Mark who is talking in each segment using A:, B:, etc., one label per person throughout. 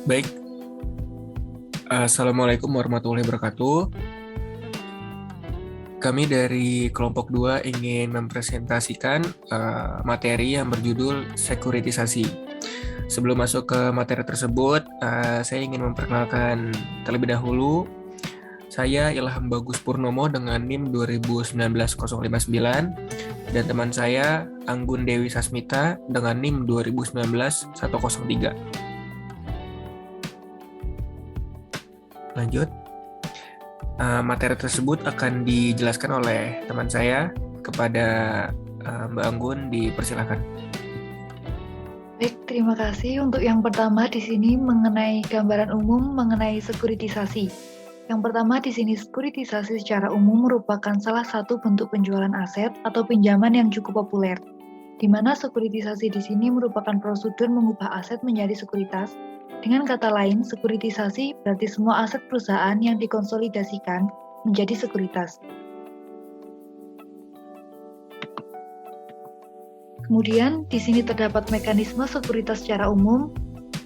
A: Baik, Assalamualaikum warahmatullahi wabarakatuh. Kami dari kelompok 2 ingin mempresentasikan materi yang berjudul sekuritisasi. Sebelum masuk ke materi tersebut, saya ingin memperkenalkan terlebih dahulu. Saya Ilham Bagus Purnomo dengan NIM 2919059 dan teman saya Anggun Dewi Sasmita dengan NIM 2019103. Lanjut. Materi tersebut akan dijelaskan oleh teman saya kepada Mbak Anggun, dipersilakan.
B: Baik, terima kasih. Untuk yang pertama di sini mengenai gambaran umum mengenai sekuritisasi. Yang pertama di sini sekuritisasi secara umum merupakan salah satu bentuk penjualan aset atau pinjaman yang cukup populer, di mana sekuritisasi di sini merupakan prosedur mengubah aset menjadi sekuritas. Dengan kata lain, sekuritisasi berarti semua aset perusahaan yang dikonsolidasikan menjadi sekuritas. Kemudian di sini terdapat mekanisme sekuritas secara umum,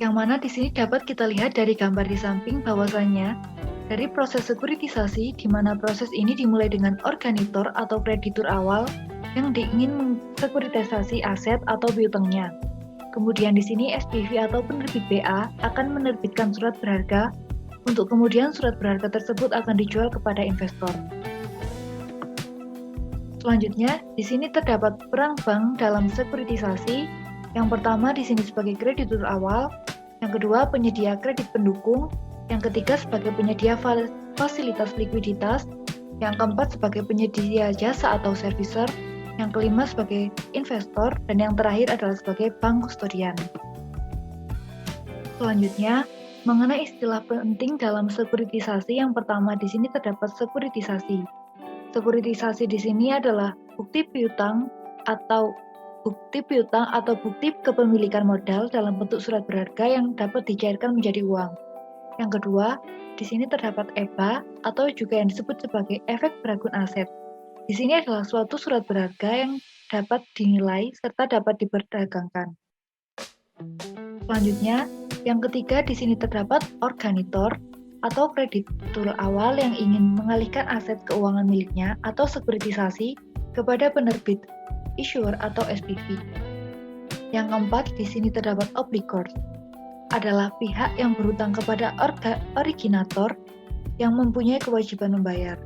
B: yang mana di sini dapat kita lihat dari gambar di samping bahwasannya dari proses sekuritisasi, di mana proses ini dimulai dengan organitor atau kreditur awal yang ingin mensekuritisasi aset atau piutangnya. Kemudian di sini SPV atau penerbit BA akan menerbitkan surat berharga, untuk kemudian surat berharga tersebut akan dijual kepada investor. Selanjutnya, di sini terdapat peran bank dalam sekuritisasi. Yang pertama di sini sebagai kreditur awal, yang kedua penyedia kredit pendukung, yang ketiga sebagai penyedia fasilitas likuiditas, yang keempat sebagai penyedia jasa atau servicer, yang kelima sebagai investor, dan yang terakhir adalah sebagai bank kustodian. Selanjutnya, mengenai istilah penting dalam sekuritisasi, yang pertama di sini terdapat sekuritisasi. Sekuritisasi di sini adalah bukti piutang atau bukti kepemilikan modal dalam bentuk surat berharga yang dapat dicairkan menjadi uang. Yang kedua, di sini terdapat EBA atau juga yang disebut sebagai efek beragun aset. Di sini adalah suatu surat berharga yang dapat dinilai serta dapat diperdagangkan. Selanjutnya, yang ketiga di sini terdapat organitor atau kreditur awal yang ingin mengalihkan aset keuangan miliknya atau sekuritisasi kepada penerbit, issuer atau SPV. Yang keempat di sini terdapat obligor, adalah pihak yang berutang kepada originator yang mempunyai kewajiban membayar.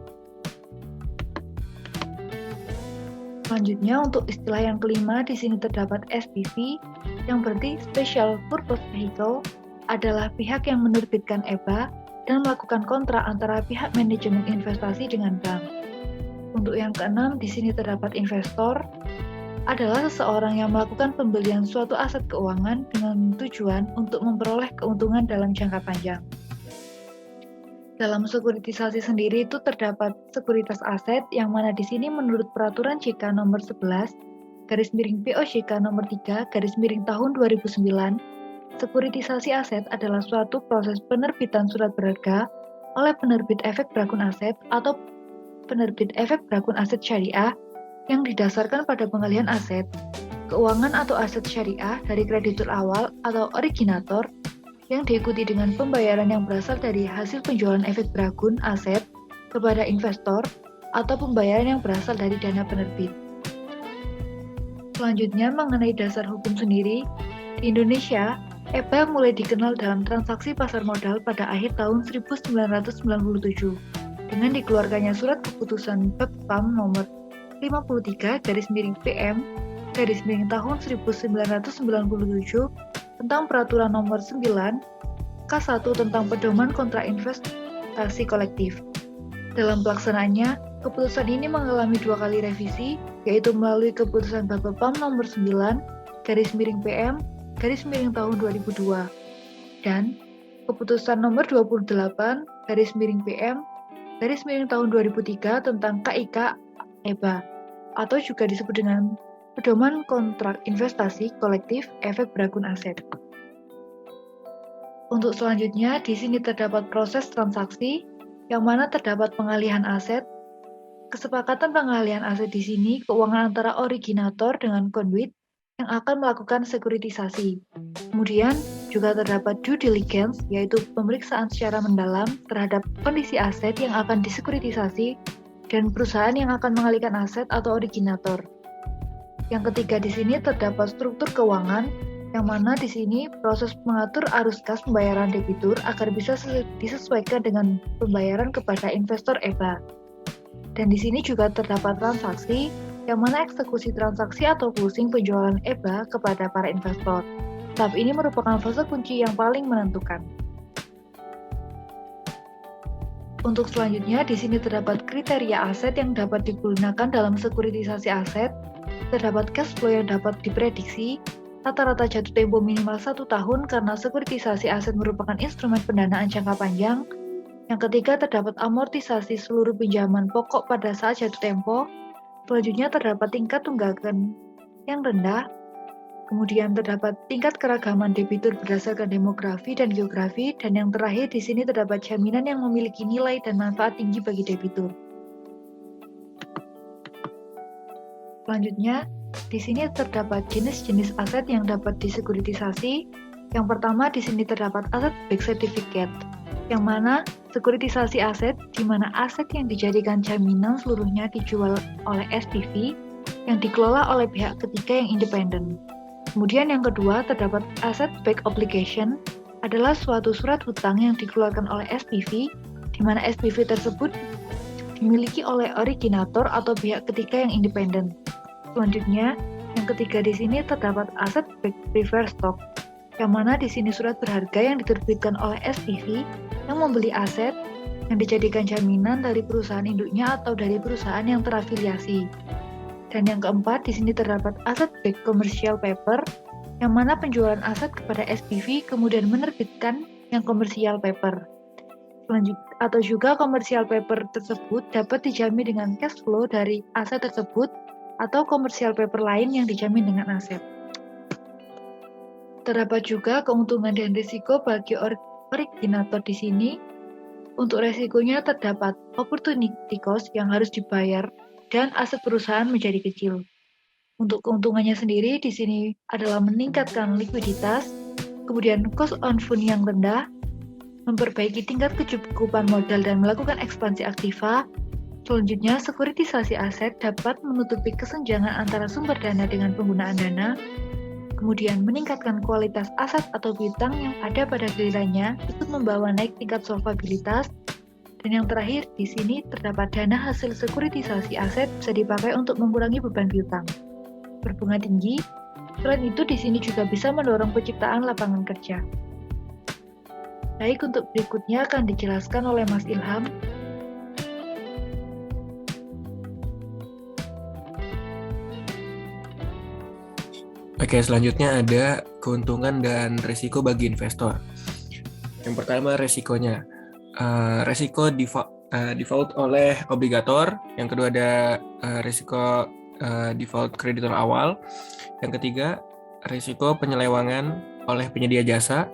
B: Selanjutnya untuk istilah yang kelima di sini terdapat SPV yang berarti Special Purpose Vehicle, adalah pihak yang menerbitkan EBA dan melakukan kontrak antara pihak manajemen investasi dengan bank. Untuk yang keenam di sini terdapat investor, adalah seseorang yang melakukan pembelian suatu aset keuangan dengan tujuan untuk memperoleh keuntungan dalam jangka panjang. Dalam sekuritisasi sendiri itu terdapat sekuritas aset yang mana di sini menurut peraturan JK nomor 11 /POJK nomor 3 tahun 2009, sekuritisasi aset adalah suatu proses penerbitan surat berharga oleh penerbit efek beragun aset atau penerbit efek beragun aset syariah yang didasarkan pada pengalihan aset, keuangan atau aset syariah dari kreditur awal atau originator yang diikuti dengan pembayaran yang berasal dari hasil penjualan efek beragun aset kepada investor atau pembayaran yang berasal dari dana penerbit. Selanjutnya mengenai dasar hukum sendiri, di Indonesia, EBA mulai dikenal dalam transaksi pasar modal pada akhir tahun 1997 dengan dikeluarkannya surat keputusan BEPAM nomor 53/PM tahun 1997 tentang peraturan nomor 9 K1 tentang pedoman kontrak investasi kolektif. Dalam pelaksanaannya, keputusan ini mengalami 2 kali revisi, yaitu melalui keputusan BEPAM nomor 9/PM tahun 2002 dan keputusan nomor 28/PM tahun 2003 tentang KIK EBA atau juga disebut dengan pedoman kontrak investasi kolektif efek beragun aset. Untuk selanjutnya, di sini terdapat proses transaksi yang mana terdapat pengalihan aset. Kesepakatan pengalihan aset di sini keuangan antara originator dengan conduit yang akan melakukan sekuritisasi. Kemudian, Juga terdapat due diligence, yaitu pemeriksaan secara mendalam terhadap kondisi aset yang akan disekuritisasi dan perusahaan yang akan mengalihkan aset atau originator. Yang ketiga di sini terdapat struktur keuangan, yang mana di sini proses mengatur arus kas pembayaran debitur agar bisa disesuaikan dengan pembayaran kepada investor EBA. Dan di sini juga terdapat transaksi, yang mana eksekusi transaksi atau closing penjualan EBA kepada para investor. Tahap ini merupakan fase kunci yang paling menentukan. Untuk selanjutnya, di sini terdapat kriteria aset yang dapat digunakan dalam sekuritisasi aset, terdapat cash flow yang dapat diprediksi, rata-rata jatuh tempo minimal 1 tahun karena sekuritisasi aset merupakan instrumen pendanaan jangka panjang. Yang ketiga, terdapat amortisasi seluruh pinjaman pokok pada saat jatuh tempo. Selanjutnya, terdapat tingkat tunggakan yang rendah. Kemudian terdapat tingkat keragaman debitur berdasarkan demografi dan geografi. Dan yang terakhir, di sini terdapat jaminan yang memiliki nilai dan manfaat tinggi bagi debitur. Selanjutnya, di sini terdapat jenis-jenis aset yang dapat disekuritisasi. Yang pertama, di sini terdapat aset-backed certificate, yang mana sekuritisasi aset, di mana aset yang dijadikan jaminan seluruhnya dijual oleh SPV yang dikelola oleh pihak ketiga yang independen. Kemudian yang kedua, terdapat asset-backed obligation, adalah suatu surat hutang yang dikeluarkan oleh SPV, di mana SPV tersebut dimiliki oleh originator atau pihak ketiga yang independen. Selanjutnya, yang ketiga di sini terdapat asset-backed preferred stock, yang mana di sini surat berharga yang diterbitkan oleh SPV yang membeli aset yang dijadikan jaminan dari perusahaan induknya atau dari perusahaan yang terafiliasi. Dan yang keempat, di sini terdapat asset-backed commercial paper, yang mana penjualan aset kepada SPV kemudian menerbitkan yang commercial paper. Atau juga commercial paper tersebut dapat dijamin dengan cash flow dari aset tersebut atau commercial paper lain yang dijamin dengan aset. Terdapat juga keuntungan dan risiko bagi originator di sini. Untuk risikonya terdapat opportunity cost yang harus dibayar dan aset perusahaan menjadi kecil. Untuk keuntungannya sendiri di sini adalah meningkatkan likuiditas, kemudian cost on fund yang rendah, memperbaiki tingkat kecukupan modal dan melakukan ekspansi aktiva. Selanjutnya, sekuritisasi aset dapat menutupi kesenjangan antara sumber dana dengan penggunaan dana, kemudian meningkatkan kualitas aset atau piutang yang ada pada gilirannya, ikut membawa naik tingkat solvabilitas, dan yang terakhir, di sini terdapat dana hasil sekuritisasi aset bisa dipakai untuk mengurangi beban piutang. Berbunga tinggi, selain itu di sini juga bisa mendorong penciptaan lapangan kerja. Baik, untuk berikutnya akan dijelaskan oleh Mas Ilham.
A: Oke, selanjutnya ada keuntungan dan risiko bagi investor. Yang pertama, risikonya. Risiko default oleh obligator. Yang kedua ada risiko default kreditor awal. Yang ketiga, risiko penyelewangan oleh penyedia jasa.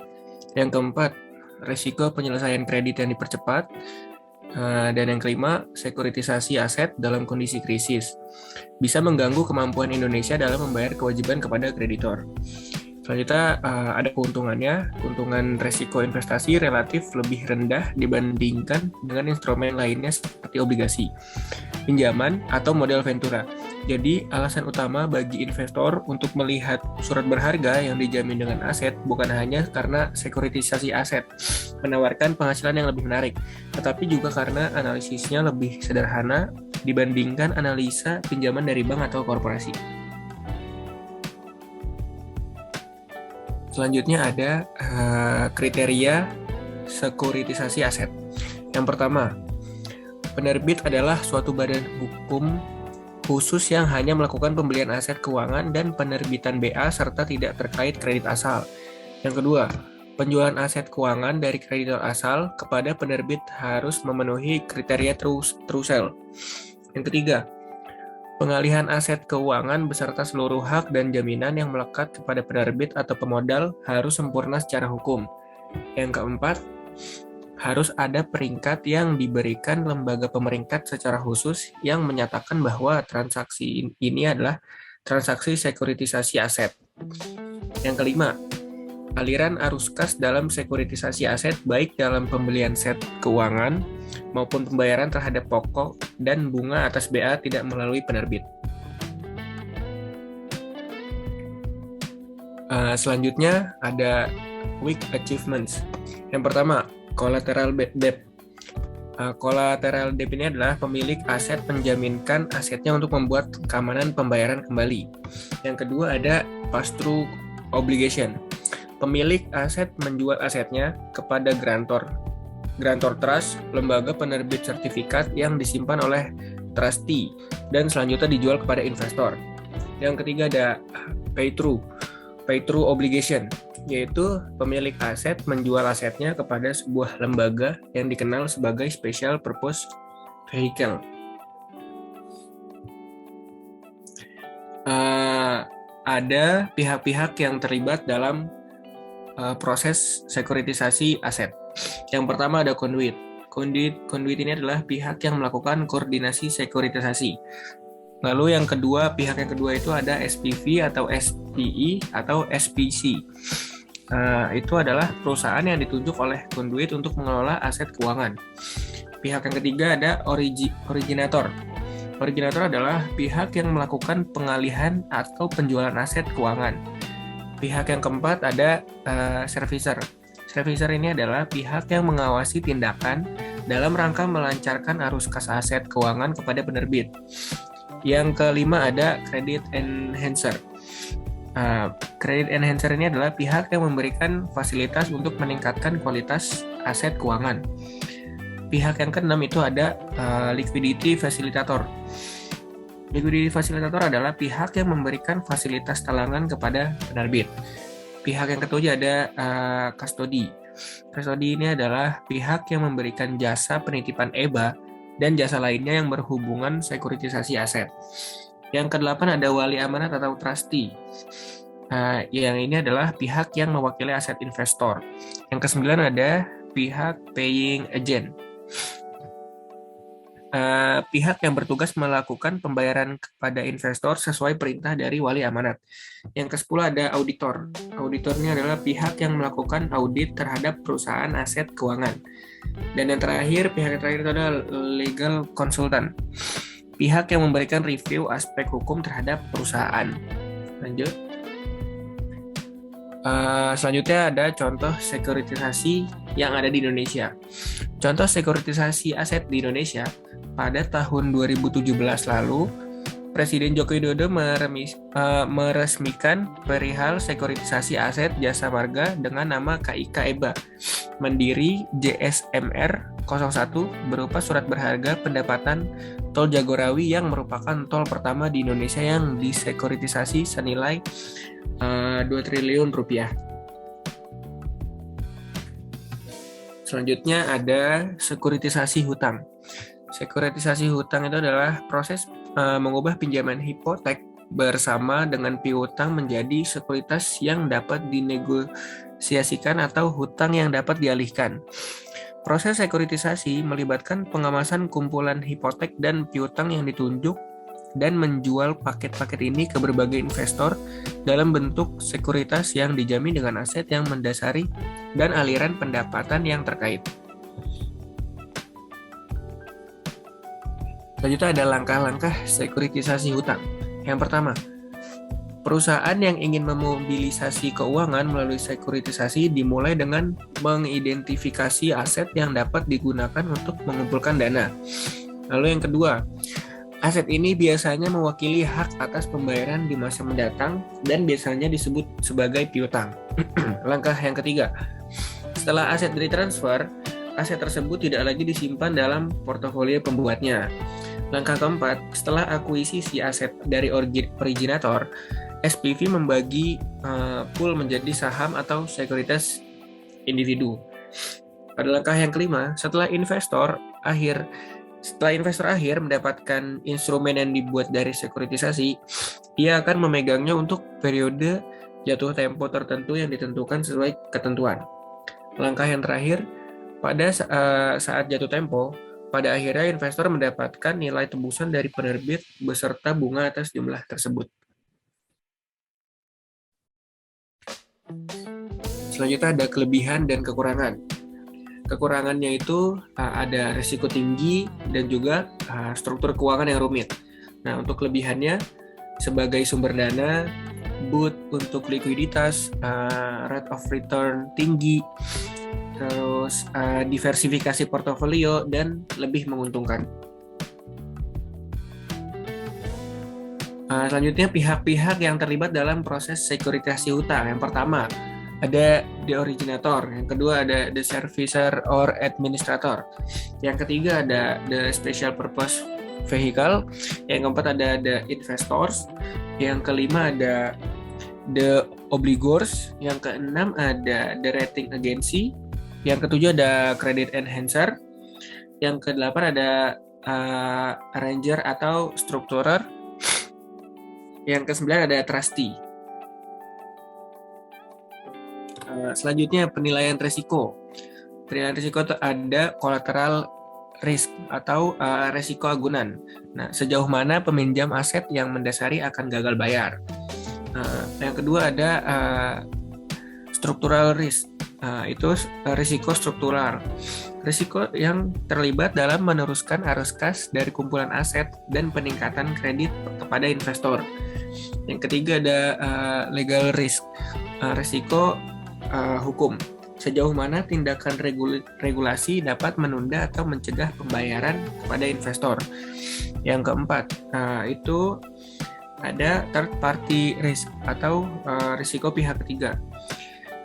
A: Yang keempat, risiko penyelesaian kredit yang dipercepat. Dan yang kelima, sekuritisasi aset dalam kondisi krisis. Bisa mengganggu kemampuan Indonesia dalam membayar kewajiban kepada kreditor. Selanjutnya ada keuntungannya. Keuntungan resiko investasi relatif lebih rendah dibandingkan dengan instrumen lainnya seperti obligasi, pinjaman, atau model ventura. Jadi alasan utama bagi investor untuk melihat surat berharga yang dijamin dengan aset bukan hanya karena sekuritisasi aset menawarkan penghasilan yang lebih menarik, tetapi juga karena analisisnya lebih sederhana dibandingkan analisa pinjaman dari bank atau korporasi. Selanjutnya ada kriteria sekuritisasi aset. Yang pertama, penerbit adalah suatu badan hukum khusus yang hanya melakukan pembelian aset keuangan dan penerbitan BA serta tidak terkait kredit asal. Yang kedua, penjualan aset keuangan dari kreditor asal kepada penerbit harus memenuhi kriteria true sale. Yang ketiga, pengalihan aset keuangan beserta seluruh hak dan jaminan yang melekat kepada penerbit atau pemodal harus sempurna secara hukum. Yang keempat, harus ada peringkat yang diberikan lembaga pemeringkat secara khusus yang menyatakan bahwa transaksi ini adalah transaksi sekuritisasi aset. Yang kelima, aliran arus kas dalam sekuritisasi aset baik dalam pembelian set keuangan maupun pembayaran terhadap pokok dan bunga atas BA tidak melalui penerbit. Selanjutnya ada weak achievements. Yang pertama, collateral debt. Collateral debt ini adalah pemilik aset menjaminkan asetnya untuk membuat keamanan pembayaran kembali. Yang kedua ada pass-through obligation. Pemilik aset menjual asetnya kepada grantor trust, lembaga penerbit sertifikat yang disimpan oleh trustee dan selanjutnya dijual kepada investor. Yang ketiga ada pay-through obligation, yaitu pemilik aset menjual asetnya kepada sebuah lembaga yang dikenal sebagai special purpose vehicle. Ada pihak-pihak yang terlibat dalam proses sekuritisasi aset. Yang pertama ada conduit. Conduit ini adalah pihak yang melakukan koordinasi sekuritisasi. Lalu pihak yang kedua itu ada SPV atau SPI atau SPC. Itu adalah perusahaan yang ditunjuk oleh conduit untuk mengelola aset keuangan. Pihak yang ketiga ada originator. Originator adalah pihak yang melakukan pengalihan atau penjualan aset keuangan. Pihak yang keempat ada servicer. Servicer ini adalah pihak yang mengawasi tindakan dalam rangka melancarkan arus kas aset keuangan kepada penerbit. Yang kelima ada credit enhancer. Credit enhancer ini adalah pihak yang memberikan fasilitas untuk meningkatkan kualitas aset keuangan. Pihak yang keenam itu ada liquidity facilitator. Liquidity facilitator adalah pihak yang memberikan fasilitas talangan kepada penerbit. Pihak yang ketujuh ada custody. Custody ini adalah pihak yang memberikan jasa penitipan EBA dan jasa lainnya yang berhubungan sekuritisasi aset. Yang kedelapan ada wali amanat atau trustee. Yang ini adalah pihak yang mewakili aset investor. Yang kesembilan ada pihak paying agent. Pihak yang bertugas melakukan pembayaran kepada investor sesuai perintah dari wali amanat. Yang ke-10 ada auditor. Auditor ini adalah pihak yang melakukan audit terhadap perusahaan aset keuangan. Dan yang terakhir, pihak yang terakhir itu adalah legal consultant. Pihak yang memberikan review aspek hukum terhadap perusahaan. Lanjut. Selanjutnya ada contoh sekuritisasi yang ada di Indonesia. Contoh sekuritisasi aset di Indonesia pada tahun 2017 lalu, Presiden Joko Widodo meresmikan perihal sekuritisasi aset jasa marga dengan nama KIK EBA Mandiri JSMR 01 berupa surat berharga pendapatan tol Jagorawi yang merupakan tol pertama di Indonesia yang disekuritisasi senilai 2 triliun rupiah. Selanjutnya ada sekuritisasi hutang. Sekuritisasi hutang itu adalah proses mengubah pinjaman hipotek bersama dengan piutang menjadi sekuritas yang dapat dinegosiasikan atau hutang yang dapat dialihkan. Proses sekuritisasi melibatkan pengemasan kumpulan hipotek dan piutang yang ditunjuk dan menjual paket-paket ini ke berbagai investor dalam bentuk sekuritas yang dijamin dengan aset yang mendasari dan aliran pendapatan yang terkait. Selanjutnya ada langkah-langkah sekuritisasi hutang. Yang pertama, perusahaan yang ingin memobilisasi keuangan melalui sekuritisasi dimulai dengan mengidentifikasi aset yang dapat digunakan untuk mengumpulkan dana. Lalu yang kedua, aset ini biasanya mewakili hak atas pembayaran di masa mendatang dan biasanya disebut sebagai piutang. Langkah yang ketiga, setelah aset ditransfer, aset tersebut tidak lagi disimpan dalam portofolio pembuatnya. Langkah keempat, setelah akuisisi aset dari originator, SPV membagi pool menjadi saham atau sekuritas individu. Pada langkah yang kelima, setelah investor akhir mendapatkan instrumen yang dibuat dari sekuritisasi, ia akan memegangnya untuk periode jatuh tempo tertentu yang ditentukan sesuai ketentuan. Langkah yang terakhir, pada saat jatuh tempo, pada akhirnya investor mendapatkan nilai tebusan dari penerbit beserta bunga atas jumlah tersebut. Selanjutnya ada kelebihan dan kekurangan. Kekurangannya itu ada risiko tinggi dan juga struktur keuangan yang rumit. Nah, untuk kelebihannya sebagai sumber dana, boot untuk likuiditas, rate of return tinggi, terus diversifikasi portofolio dan lebih menguntungkan. Selanjutnya pihak-pihak yang terlibat dalam proses sekuritisasi hutang. Yang pertama ada the originator, yang kedua ada the servicer or administrator, yang ketiga ada the special purpose vehicle, yang keempat ada the investors, yang kelima ada the obligors, yang keenam ada the rating agency, yang ketujuh ada credit enhancer, yang kedelapan ada arranger atau structurer, yang kesembilan ada trustee. Selanjutnya penilaian risiko. Penilaian risiko itu ada collateral risk atau risiko agunan. Nah, sejauh mana peminjam aset yang mendasari akan gagal bayar. Yang kedua ada structural risk. Itu risiko struktural. Risiko yang terlibat dalam meneruskan arus kas dari kumpulan aset dan peningkatan kredit kepada investor. Yang ketiga ada legal risk. Risiko hukum. Sejauh mana tindakan regulasi dapat menunda atau mencegah pembayaran kepada investor. Yang keempat, itu ada third party risk atau risiko pihak ketiga.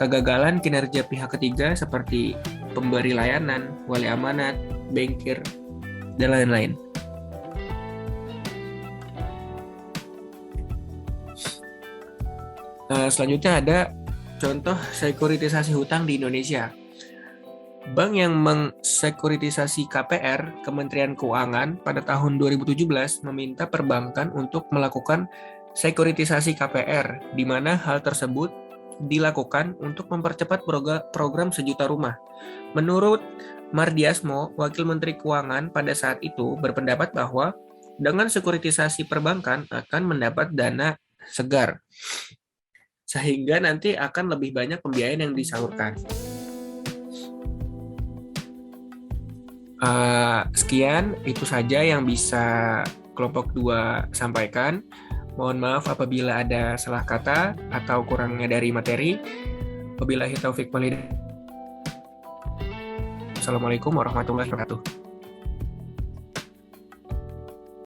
A: Kegagalan kinerja pihak ketiga seperti pemberi layanan, wali amanat, bankir, dan lain-lain. Selanjutnya ada contoh sekuritisasi hutang di Indonesia. Bank yang mengsekuritisasi KPR, Kementerian Keuangan, pada tahun 2017 meminta perbankan untuk melakukan sekuritisasi KPR, di mana hal tersebut dilakukan untuk mempercepat program sejuta rumah. Menurut Mardiasmo, Wakil Menteri Keuangan pada saat itu berpendapat bahwa dengan sekuritisasi perbankan akan mendapat dana segar, sehingga nanti akan lebih banyak pembiayaan yang disalurkan. Sekian, itu saja yang bisa kelompok 2 sampaikan. Mohon maaf apabila ada salah kata atau kurangnya dari materi. Wabillahi taufik walhidayah. Assalamualaikum warahmatullahi wabarakatuh.